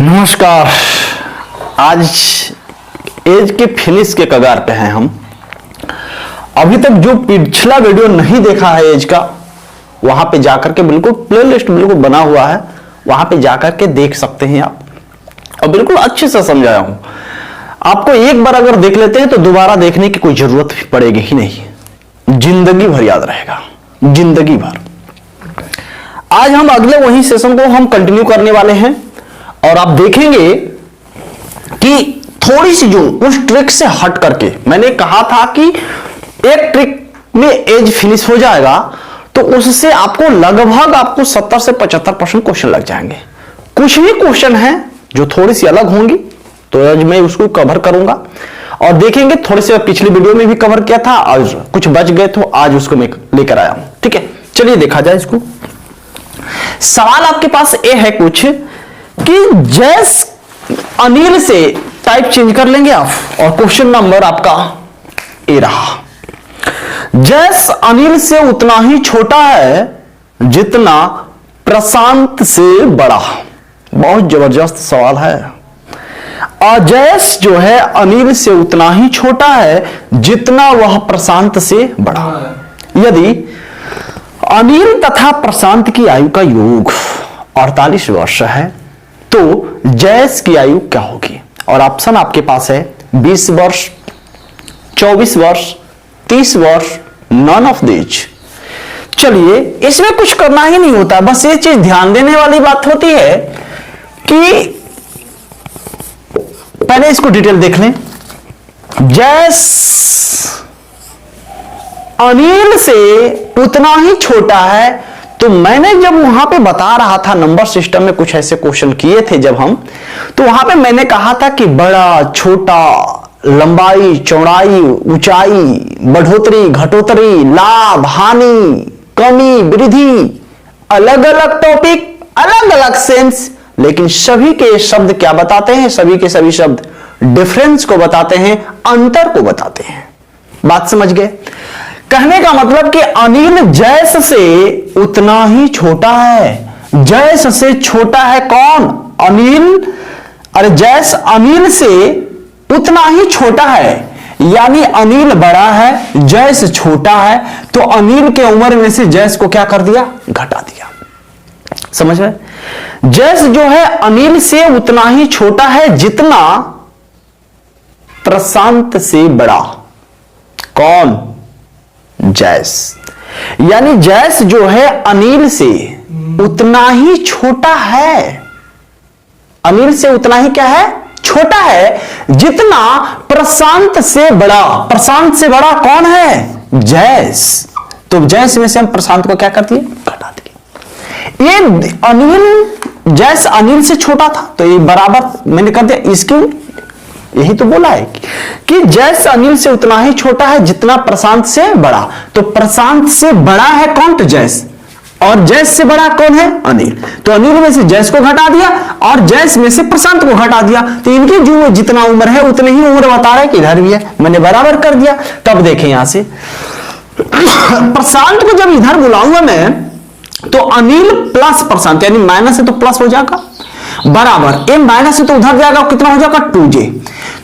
नमस्कार। आज एज के फिनिश के कगार पे हैं हम। अभी तक जो पिछला वीडियो नहीं देखा है एज का, वहां पे जाकर के बिल्कुल प्लेलिस्ट बिल्कुल बना हुआ है, वहां पे जाकर के देख सकते हैं आप। और बिल्कुल अच्छे से समझाया हूं आपको। एक बार अगर देख लेते हैं तो दोबारा देखने की कोई जरूरत भी पड़ेगी ही नहीं, जिंदगी भर याद रहेगा, जिंदगी भर। आज हम अगले वही सेशन को हम कंटिन्यू करने वाले हैं और आप देखेंगे कि थोड़ी सी जो उस ट्रिक से हट करके, मैंने कहा था कि एक ट्रिक में एज फिनिश हो जाएगा तो उससे आपको लगभग 70 से 75% क्वेश्चन लग जाएंगे। कुछ ही क्वेश्चन हैं जो थोड़ी सी अलग होंगी, तो आज मैं उसको कवर करूंगा और देखेंगे। थोड़े से पिछली वीडियो में भी कवर किया था और कुछ बच गए तो आज उसको मैं लेकर आया हूं। ठीक है, चलिए देखा जाए इसको। सवाल आपके पास ये है कुछ कि जैस अनिल से टाइप चेंज कर लेंगे आप, और क्वेश्चन नंबर आपका ए रहा। जैस अनिल से उतना ही छोटा है जितना प्रशांत से बड़ा। बहुत जबरदस्त सवाल है। अजैस जो है अनिल से उतना ही छोटा है जितना वह प्रशांत से बड़ा। यदि अनिल तथा प्रशांत की आयु का योग 48 वर्ष है तो जैस की आयु क्या होगी? और ऑप्शन आपके पास है 20 वर्ष, 24 वर्ष, 30 वर्ष, नॉन ऑफ दीज। चलिए, इसमें कुछ करना ही नहीं होता, बस ये चीज ध्यान देने वाली बात होती है कि पहले इसको डिटेल देख लें। जैस अनिल से उतना ही छोटा है, तो मैंने जब वहां पे बता रहा था, नंबर सिस्टम में कुछ ऐसे क्वेश्चन किए थे जब हम, तो वहां पे मैंने कहा था कि बड़ा, छोटा, लंबाई, चौड़ाई, ऊंचाई, बढ़ोतरी, घटोतरी, लाभ, हानि, कमी, वृद्धि, अलग अलग टॉपिक, अलग अलग सेंस, लेकिन सभी के शब्द क्या बताते हैं? सभी के सभी शब्द डिफरेंस को बताते हैं, अंतर को बताते हैं। बात समझ गए? कहने का मतलब कि अनिल जैस से उतना ही छोटा है। जैस से छोटा है कौन? अनिल। अरे जैस अनिल से उतना ही छोटा है, यानी अनिल बड़ा है, जैस छोटा है, तो अनिल के उम्र में से जैस को क्या कर दिया? घटा दिया। समझ रहे? जैस जो है अनिल से उतना ही छोटा है जितना प्रशांत से बड़ा। कौन? जैस। यानी जैस जो है अनिल से उतना ही छोटा है। अनिल से उतना ही क्या है? छोटा है, जितना प्रशांत से बड़ा। प्रशांत से बड़ा कौन है? जैस। तो जैस में से हम प्रशांत को क्या कर दिए? घटा दिए। ये अनिल, जैस अनिल से छोटा था तो ये बराबर मैंने कर दिया इसकी। यही तो बोला है कि जैस अनिल से उतना ही छोटा है जितना प्रशांत से बड़ा। तो प्रशांत से बड़ा है कौन? तो जैस। और जैस से बड़ा कौन है? अनिल। तो अनिल में से जैस को घटा दिया और जैस में से प्रशांत को घटा दिया, तो इनकी जो जितना उम्र है उतनी ही उम्र बता रहे कि इधर भी है, मैंने बराबर कर दिया। तब देखें यहां से प्रशांत को जब इधर बुलाऊंगा मैं, तो अनिल प्लस प्रशांत, यानी माइनस है तो प्लस हो जाएगा, बराबर। ए माइनस है तो उधर जाएगा, कितना हो जाएगा? 2j।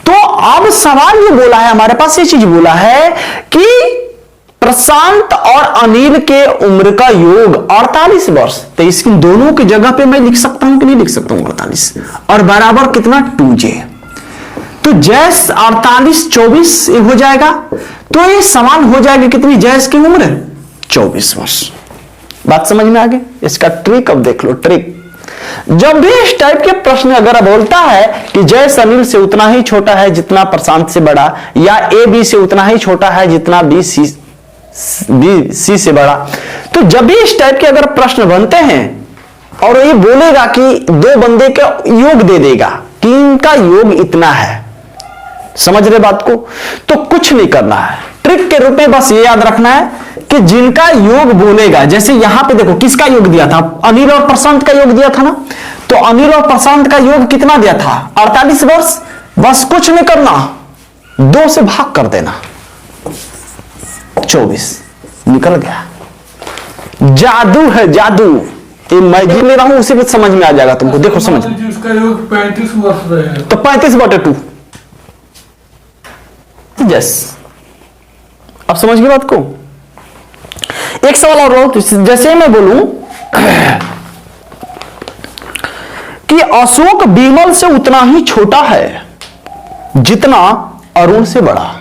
तो अब सवाल ये बोला है, हमारे पास ये चीज बोला है कि प्रशांत और अनिल के उम्र का योग 48 वर्ष। तो इसकी दोनों की जगह पे मैं लिख सकता हूं कि नहीं लिख सकता हूं? 48 और बराबर कितना? 2j। तो जैस 48, 24 हो जाएगा। तो ये सवाल हो जाएगी कितनी? जैस की उम्र 24 वर्ष। बात समझ में आ गई? इसका ट्रिक अब देख लो। ट्रिक, जब भी इस टाइप के प्रश्न अगर बोलता है कि जैस अनिल से उतना ही छोटा है जितना प्रशांत से बड़ा, या ए बी से उतना ही छोटा है जितना बी सी से बड़ा, तो जब भी इस टाइप के अगर प्रश्न बनते हैं और ये बोलेगा कि दो बंदे का योग दे देगा कि इनका योग इतना है, समझ रहे बात को? तो कुछ नहीं करना है, ट्रिक के रूप में बस ये याद रखना है कि जिनका योग बोलेगा, जैसे यहां पे देखो किसका योग दिया था? अनिल और प्रशांत का योग दिया था ना। तो अनिल और प्रशांत का योग कितना दिया था? 48 वर्ष। बस कुछ नहीं करना, 2 से भाग कर देना, 24 निकल गया। जादू है जादू। ये मैं जी ले रहा हूं उसी पे समझ में आ जाएगा तुमको। देखो समझ, उसका योग 35 वर्ष रहेगा तो 35/2। यस, अब समझ गए बात को। एक सवाल और हो, जैसे मैं बोलूं कि अशोक बीमल से उतना ही छोटा है जितना अरुण से बड़ा।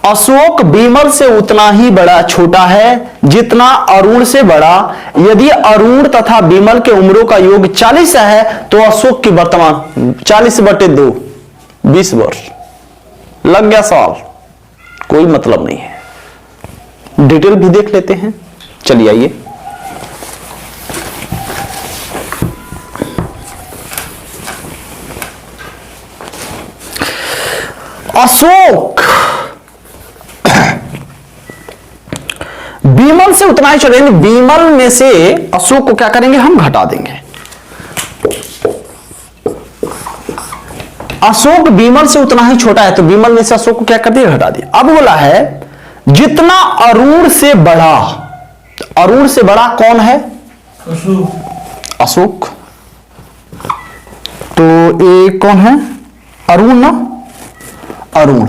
अशोक बीमल से उतना ही बड़ा छोटा है जितना अरुण से बड़ा। यदि अरुण तथा बीमल के उम्रों का योग 40 है तो अशोक की वर्तमान 40/2 20 वर्ष। लग गया सवाल, कोई मतलब नहीं है। डिटेल भी देख लेते हैं, चलिए आइए। अशोक बीमल से उतना ही छोटा, बीमल में से अशोक को क्या करेंगे, हम घटा देंगे। अशोक बीमल से उतना ही छोटा है तो बीमल में से अशोक को क्या कर दिया, घटा दिया। अब बोला है जितना अरुण से बड़ा। अरुण से बड़ा कौन है, अशोक। तो ये कौन है, अरुण ना, अरुण।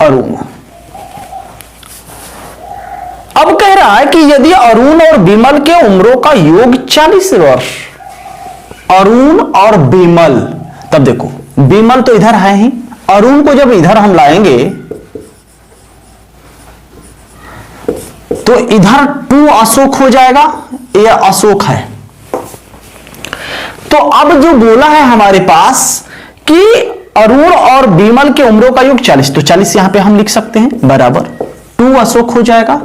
अरुण अब कह रहा है कि यदि अरुण और बीमल के उम्रों का योग 40 वर्ष, अरुण और बीमल, तब देखो बीमल तो इधर है ही, अरुण को जब इधर हम लाएंगे तो इधर 2 अशोक हो जाएगा, ये अशोक है। तो अब जो बोला है हमारे पास कि अरुण और बीमल के उम्रों का योग 40, तो 40 यहां पे हम लिख सकते हैं बराबर 2 अशोक हो जाएगा।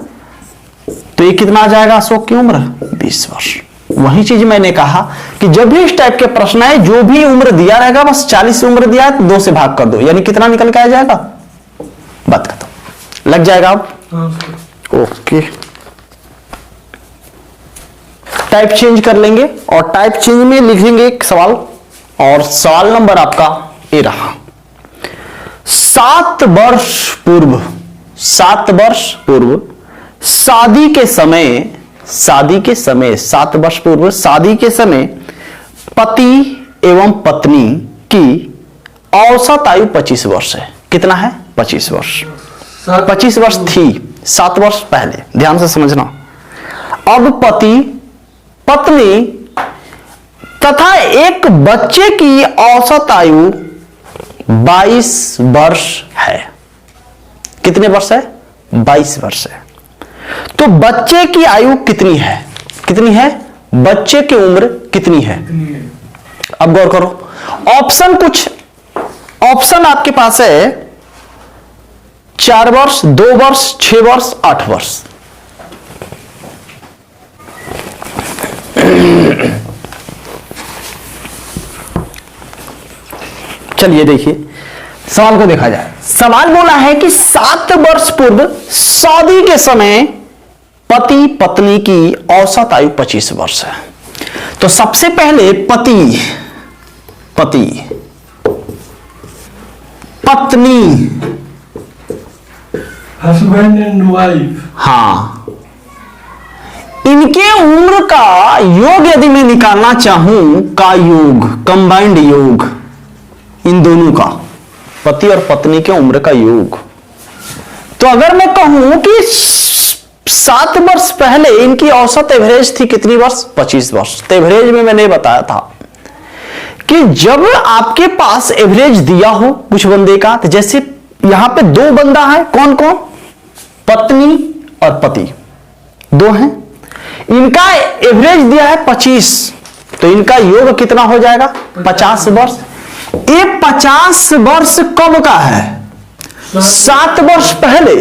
तो ये कितना आ जाएगा, अशोक की उम्र 20 वर्ष। वही चीज मैंने कहा कि जब भी इस टाइप के प्रश्न आए, जो भी उम्र दिया रहेगा बस 40 उम्र दिया है तो 2 से भाग कर दो, यानी कितना निकल के आ जाएगा, बात खत्म। लग जाएगा अब, ओके। टाइप चेंज कर लेंगे और टाइप चेंज में लिखेंगे एक सवाल, और सवाल नंबर आपका ये रहा। 7 वर्ष पूर्व, 7 वर्ष पूर्व शादी के समय 7 वर्ष पूर्व शादी के समय पति एवं पत्नी की औसत आयु 25 वर्ष है। कितना है, 25 वर्ष। 25 वर्ष थी 7 वर्ष पहले, ध्यान से समझना। अब पति, पत्नी तथा एक बच्चे की औसत आयु 22 वर्ष है। कितने वर्ष है, 22 वर्ष है। तो बच्चे की आयु कितनी है, कितनी है, बच्चे की उम्र कितनी है। अब गौर करो, ऑप्शन कुछ ऑप्शन आपके पास है 4 वर्ष, 2 वर्ष, 6 वर्ष, 8 वर्ष। चलिए देखिए सवाल को देखा जाए। सवाल बोला है कि 7 वर्ष पूर्व शादी के समय पति पत्नी की औसत आयु 25 वर्ष है। तो सबसे पहले पति, पत्नी, हस्बैंड एंड वाइफ, हाँ, इनके उम्र का योग यदि मैं निकालना चाहूं, का योग, कंबाइंड योग इन दोनों का, पति और पत्नी के उम्र का योग, तो अगर मैं कहूं कि 7 वर्ष पहले इनकी औसत एवरेज थी कितनी वर्ष, 25 वर्ष। तो एवरेज में मैंने बताया था कि जब आपके पास एवरेज दिया हो कुछ बंदे का, तो जैसे यहां पे 2 बंदा है, कौन कौन, पत्नी और पति 2 हैं, इनका एवरेज दिया है 25, तो इनका योग कितना हो जाएगा, 50 वर्ष। ये 50 वर्ष कब का है, 7 वर्ष पहले।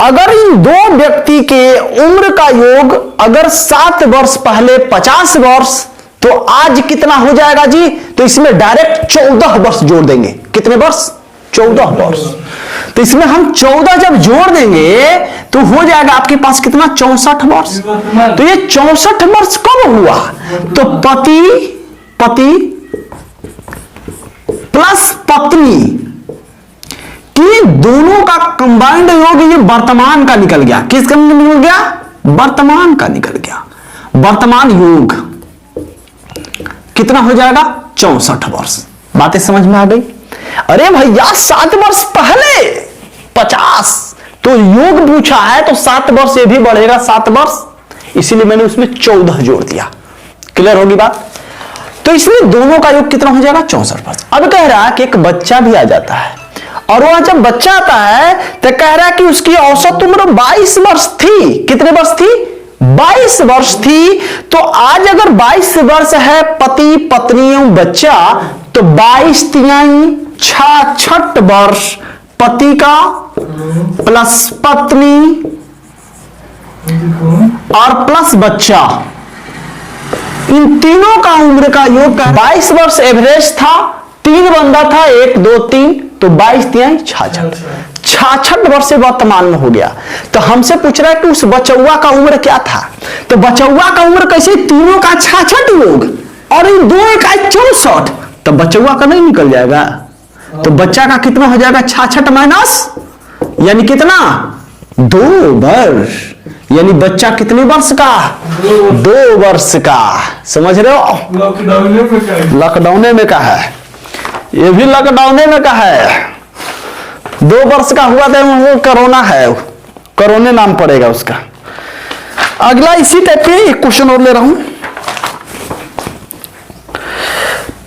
अगर इन 2 व्यक्ति के उम्र का योग अगर 7 वर्ष पहले 50 वर्ष, तो आज कितना हो जाएगा जी, तो इसमें डायरेक्ट 14 वर्ष जोड़ देंगे। कितने वर्ष, 14 वर्ष। तो इसमें हम 14 जब जोड़ देंगे तो हो जाएगा आपके पास कितना, 64 वर्ष। तो ये 64 वर्ष कब हुआ, तो पति प्लस पत्नी कि दोनों का कंबाइंड योग ये वर्तमान का निकल गया। किसका निकल गया, वर्तमान का निकल गया। वर्तमान योग कितना हो जाएगा? 64 वर्ष। बातें समझ में आ गई? अरे भैया 7 वर्ष पहले 50, तो योग पूछा है तो 7 वर्ष ये भी बढ़ेगा 7 वर्ष, इसीलिए मैंने उसमें 14 जोड़ दिया। क्लियर होगी बात? तो इसलिए दोनों का योग कितना हो जाएगा? 64 वर्ष। अब कह रहा है कि एक बच्चा भी आ जाता है, और वह जब बच्चा आता है तो कह रहा है कि उसकी औसत उम्र 22 वर्ष थी। कितने वर्ष थी? 22 वर्ष थी। तो आज अगर 22 वर्ष है पति पत्नी एवं बच्चा, तो 22 तिहाई 66 वर्ष पति का प्लस पत्नी और प्लस बच्चा, इन तीनों का उम्र का योग 22 वर्ष एवरेज था। 3 बंदा था, 1 2 3, तो 22 तिहाई 66 वर्ष से वर्तमान में हो गया। तो हमसे पूछ रहा है कि उस बचौआ का उम्र क्या था? तो बचौआ का उम्र कैसे? तीनों का 66 योग और इन दोनों का 64, तो बचौआ का नहीं निकल जाएगा। तो बच्चा का कितना हो जाएगा? 66 माइनस, यानी कितना? 2 वर्ष। यानी बच्चा कितने वर्ष का? 2 वर्ष का। समझ रहे हो? लॉकडाउन में का है, ये भी लॉकडाउन में का है। 2 वर्ष का हुआ था, वो कोरोना है, कोरोना नाम पड़ेगा उसका। अगला इसी टाइप के एक क्वेश्चन और ले रहा हूं।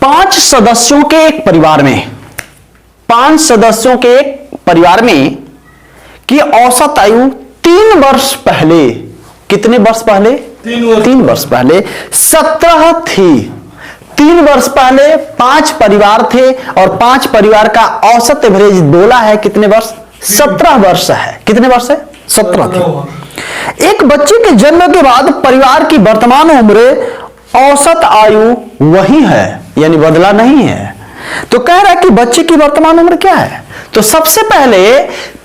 5 सदस्यों के एक परिवार में, 5 सदस्यों के एक परिवार में की औसत आयु 3 वर्ष पहले, कितने वर्ष पहले? 3 वर्ष पहले 17 थी। 3 वर्ष पहले 5 परिवार थे और 5 परिवार का औसत एवरेज बोला है कितने वर्ष? 17 वर्ष है। कितने वर्ष है? 17 थे। एक बच्चे के जन्म के बाद परिवार की वर्तमान उम्र औसत आयु वही है, यानी बदला नहीं है। तो कह रहा है कि बच्चे की वर्तमान उम्र क्या है? तो सबसे पहले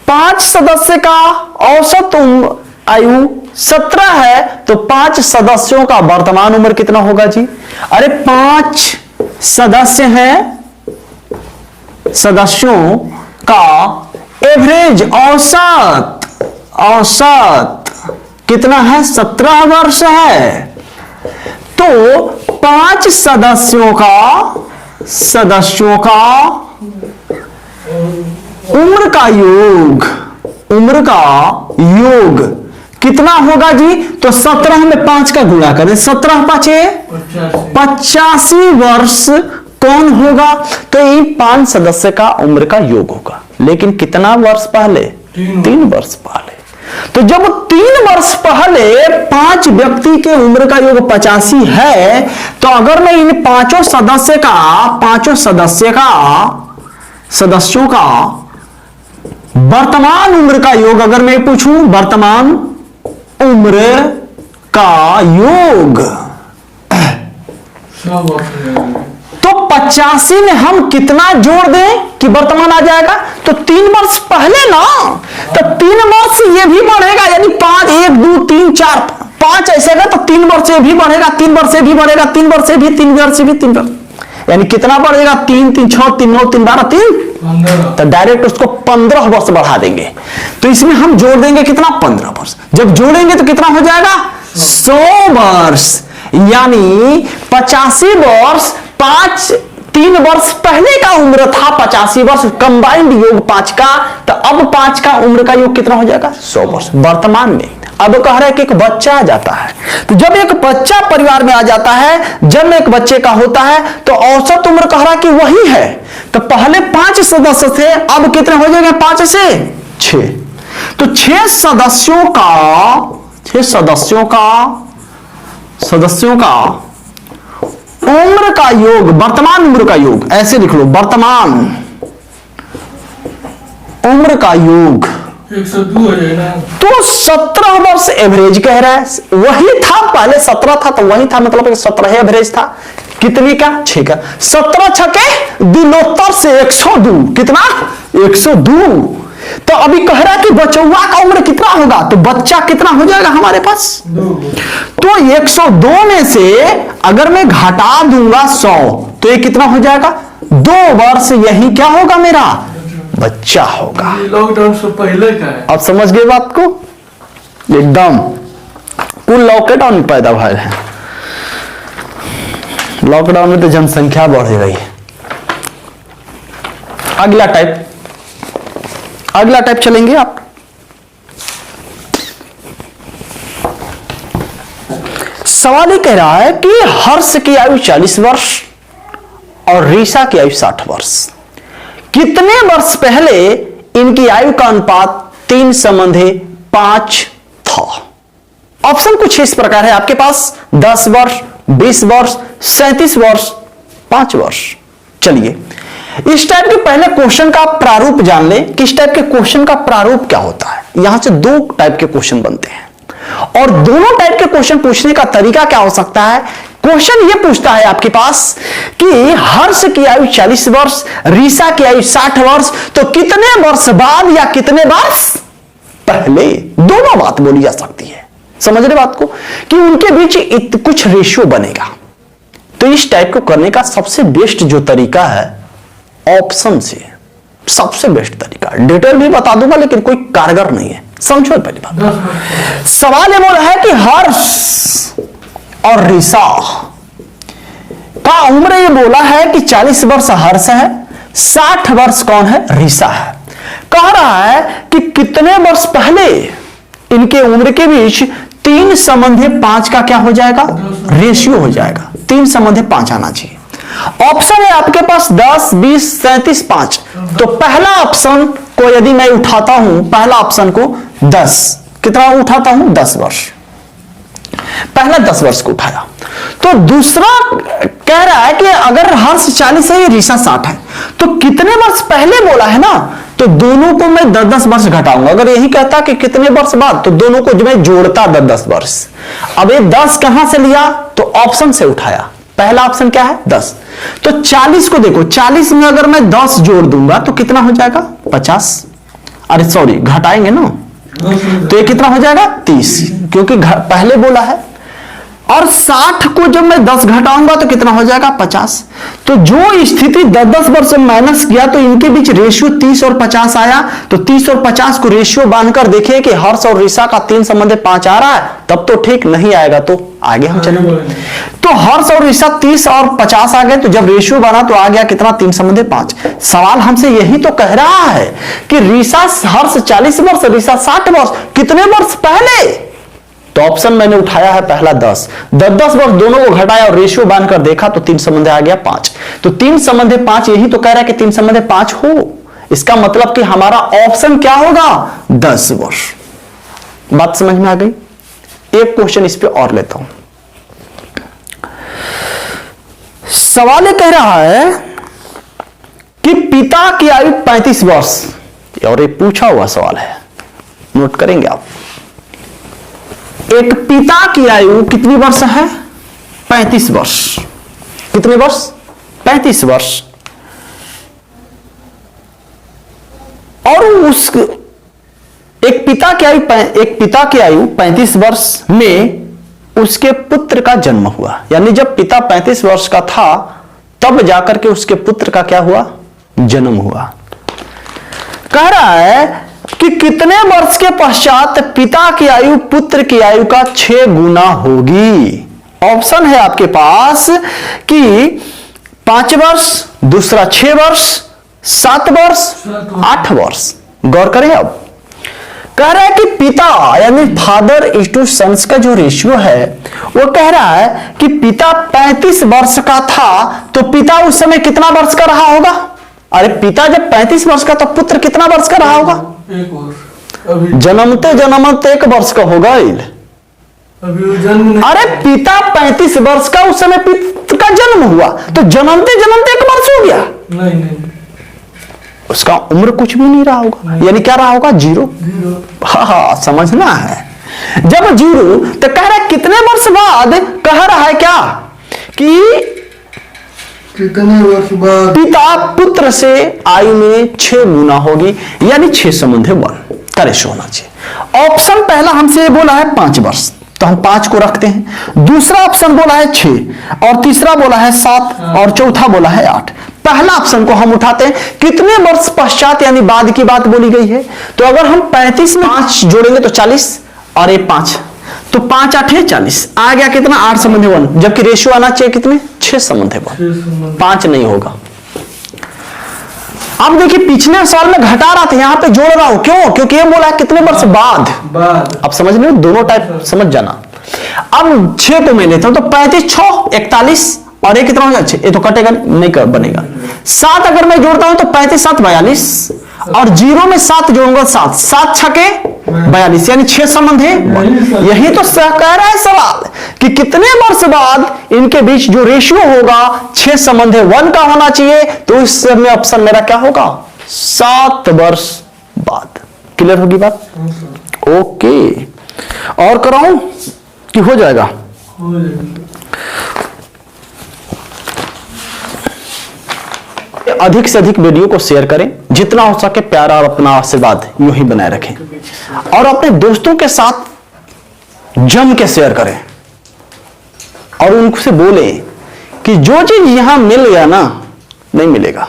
5 सदस्य का औसत आयु 17 है, तो 5 सदस्यों का वर्तमान उम्र कितना होगा जी? अरे 5 सदस्य हैं, सदस्यों का एवरेज औसत कितना है? 17 वर्ष है। तो 5 सदस्यों का उम्र का योग कितना होगा जी? तो 17 में 5 का गुणा करें, 17 5 85 वर्ष कौन होगा? तो ये 5 सदस्य का उम्र का योग होगा। लेकिन कितना वर्ष पहले? 3 वर्ष पहले। तो जब 3 वर्ष पहले 5 व्यक्ति के उम्र का योग 85 है, तो अगर मैं इन 5 सदस्यों का वर्तमान उम्र का योग अगर मैं पूछूं, वर्तमान उम्र का योग, तो 85 में हम कितना जोड़ दें कि वर्तमान आ जाएगा? तो 3 वर्ष पहले ना, तो 3 वर्ष ये भी बढ़ेगा, यानी 5 1 2 3 4 5 ऐसे का, तो 3 वर्ष ये भी बढ़ेगा, 3 वर्ष ये भी बढ़ेगा, 3 वर्ष ये भी, 3 वर्ष भी, 3 वर्ष, यानी कितना बढ़ेगा? 3 3 6 3 9 3 12 3, तो डायरेक्ट उसको 15 वर्ष बढ़ा देंगे। तो इसमें हम जोड़ देंगे कितना? 15 वर्ष। जब जोड़ेंगे तो कितना हो जाएगा? 100 वर्ष। यानी 85 वर्ष 3 वर्ष पहले का उम्र था 85 वर्ष, कंबाइंड योग 5 का, तो अब 5 का उम्र का योग कितना हो जाएगा? 100 वर्ष वर्तमान में। अब कह रहा है कि एक बच्चा आ जाता है, तो जब एक बच्चा परिवार में आ जाता है, जन्म एक बच्चे का होता है, तो औसत उम्र कह रहा है कि वही है। तो पहले 5 सदस्य थे, अब कितने हो जाएंगे? 5 से 6। तो 6 सदस्यों का उम्र का योग, वर्तमान उम्र का योग, ऐसे लिख लो, वर्तमान उम्र का योग 102 है ना। तो 17 वर्ष एवरेज कह रहा है। वही था, पहले 17 था तो वही था, मतलब 17 एवरेज था। कितने का? 6 का। 17 छके दिनोत्तर से 102, कितना? 102। तो अभी कह रहा है कि बचौआ का उम्र कितना होगा? तो बच्चा कितना हो जाएगा हमारे पास? 2। तो 102 में से अगर मैं घटा दूंगा 100, तो ये कितना हो जाएगा? 2 वर्ष। यही क्या होगा? मेरा बच्चा होगा। ये लॉकडाउन से पहले का है। अब समझ गए बात को? एकदम कुल लॉकडाउन में पैदा भय है। लॉकडाउन में तो जनसंख्या बढ़ गई। अगला टाइप चलेंगे आप। सवाल ये कह रहा है कि हर्ष की आयु 40 वर्ष और रीसा की आयु 60 वर्ष। कितने वर्ष पहले इनकी आयु का अनुपात 3:5 था? ऑप्शन कुछ इस प्रकार है आपके पास, 10 वर्ष, 20 वर्ष, 37 वर्ष, 5 वर्ष। चलिए इस टाइप के पहले क्वेश्चन का प्रारूप जान लें कि इस टाइप के क्वेश्चन का प्रारूप क्या होता है। यहां से दो टाइप के क्वेश्चन बनते हैं और दोनों टाइप के क्वेश्चन पूछने का तरीका क्या हो सकता है। क्वेश्चन यह पूछता है आपके पास कि हर्ष की आयु 40 वर्ष, रीसा की आयु 60 वर्ष, तो कितने वर्ष बाद या कितने वर्ष पहले, दोनों बात बोली जा सकती है। समझ रहे बात को कि उनके बीच कुछ रेशियो बनेगा। तो इस टाइप को करने का सबसे बेस्ट जो तरीका है ऑप्शन से, सबसे बेस्ट तरीका। डिटेल भी बता दूंगा लेकिन कोई कारगर नहीं है, समझो पहली बात। सवाल ये बोला है कि हर्ष और रीसा का उम्र ये बोला है कि 40 वर्ष हर्ष है, 60 वर्ष कौन है? रीसा है। कह रहा है कि कितने वर्ष पहले इनके उम्र के बीच 3:5 का क्या हो जाएगा? रेशियो हो जाएगा। 3:5 आना चाहिए। ऑप्शन है आपके पास 10, 20, 37, 5। तो पहला ऑप्शन को यदि मैं उठाता हूं, पहला ऑप्शन को 10, कितना उठाता हूं? 10 वर्ष। पहला 10 वर्ष को उठाया। तो दूसरा कह रहा है कि अगर हर्ष 40 है, रीसा 60 है, तो कितने वर्ष पहले बोला है ना, तो दोनों को मैं 10-10 वर्ष घटाऊंगा। अगर यही कहता कि कितने वर्ष बाद, तो दोनों को जो मैं जोड़ता 10-10 वर्ष। अब ये 10 कहां से लिया? तो ऑप्शन से उठाया। पहला ऑप्शन क्या है? 10। तो 40 को देखो, 40 में अगर मैं 10 जोड़ दूंगा तो कितना हो जाएगा? 50। अरे सॉरी, घटाएंगे ना, तो ये कितना हो जाएगा? 30, क्योंकि पहले बोला है। और 60 को जब मैं 10 घटाऊंगा तो कितना हो जाएगा? 50। तो जो स्थिति 10-10 वर्ष माइनस किया तो इनके बीच रेशियो 30 और 50 आया। तो 30 और 50 को रेशियो बांधकर देखिए कि हर्ष और रीसा का 3:5 आ रहा है, तब तो ठीक, नहीं आएगा तो आगे हम चलेंगे। तो हर्ष और रीसा 30 और 50 आ गए, तो जब रेशियो बना तो आ गया कितना? 3:5। सवाल हमसे यही तो कह रहा है कि हर्ष 40 वर्ष, रीसा 60 वर्ष, कितने वर्ष पहले? तो ऑप्शन मैंने उठाया है पहला 10, 10-10 वर्ष दोनों को घटाया और रेशियो बांधकर देखा तो 3 आ गया 5। तो 3:5 यही तो कह रहा है कि 3:5 हो। इसका मतलब कि हमारा ऑप्शन क्या होगा? 10 वर्ष। बात समझ में आ गई? एक क्वेश्चन इस पे और लेता हूं। सवाल ये कह रहा है कि पिता की आयु 35 वर्ष, और ये पूछा हुआ सवाल है, नोट करेंगे आप। एक पिता की आयु कितनी वर्ष है? 35 वर्ष। कितने वर्ष? 35 वर्ष। और एक पिता की आयु 35 वर्ष में उसके पुत्र का जन्म हुआ। यानी जब पिता 35 वर्ष का था तब जाकर के उसके पुत्र का क्या हुआ? जन्म हुआ। कह रहा है कि कितने वर्ष के पश्चात पिता की आयु पुत्र की आयु का 6 गुना होगी। ऑप्शन है आपके पास कि 5 वर्ष, दूसरा 6 वर्ष, 7 वर्ष, 8 वर्ष। गौर करें। अब कह रहा है कि पिता यानी फादर इज टू सन्स का जो रेशियो है वो कह रहा है कि पिता 35 वर्ष का था तो पिता उस समय कितना वर्ष का रहा होगा? अरे पिता जब 35 वर्ष का तो पुत्र कितना वर्ष का रहा होगा? 1 वर्ष। जन्मते 1 वर्ष का होगा। अभी जन्म। अरे पिता 35 वर्ष का, उस समय पिता का जन्म हुआ तो जन्मते 1 वर्ष हो गया। नहीं, उसका उम्र कुछ भी नहीं रहा होगा। यानी क्या रहा होगा? 0। हाँ, समझना है। जब 0 तो कह रहा है कितने वर्ष बाद, कह रहा है क्या कि कितने वर्ष बाद पिता पुत्र से आयु में 6 गुना होगी, यानी 6:1 का रेशियो होना चाहिए। ऑप्शन पहला हमसे बोला है 5 वर्ष, तो हम 5 को रखते हैं। दूसरा ऑप्शन बोला है 6 और तीसरा बोला है 7 और चौथा बोला है 8। पहला ऑप्शन को हम उठाते हैं। कितने वर्ष पश्चात यानी बाद की बात बोली गई है। तो अगर हम 35 में 5 जोड़ेंगे तो 40 और ये 5, तो 5 8 40 आ गया कितना 8 संबंध 1, जबकि रेशियो आना चाहिए कितने 6 संबंध 1, 5 नहीं होगा। अब देखिए पिछले सवाल में घटा रहा था, यहां पे जोड़ रहा हूं, क्यों? क्योंकि ये बोला है कितने वर्ष बाद। अब समझ रहे हो, दोनों टाइप समझ जाना। अब 6 को मैं लेता हूं तो 35 6 41 और ये कितना हो जाए 6, ये तो कटेगा नहीं कर बनेगा। 7 अगर मैं जोड़ता हूं तो 35 7 42 और 0 में 7 जोड़ूंगा 7 7 छके 42, यानी 6 संबंध है। यही तो कह रहा है सवाल कि कितने वर्ष बाद इनके बीच जो रेशियो होगा 6 संबंध है 1 का होना चाहिए। तो इस में ऑप्शन मेरा क्या होगा 7 वर्ष बाद। क्लियर होगी बात? ओके, और कराऊं कि हो जाएगा? अधिक से अधिक वीडियो को शेयर करें, जितना हो सके प्यारा और अपना आशीर्वाद यूं ही बनाए रखें, और अपने दोस्तों के साथ जम के शेयर करें और उनसे बोलें कि जो चीज यहां मिल गया ना नहीं मिलेगा।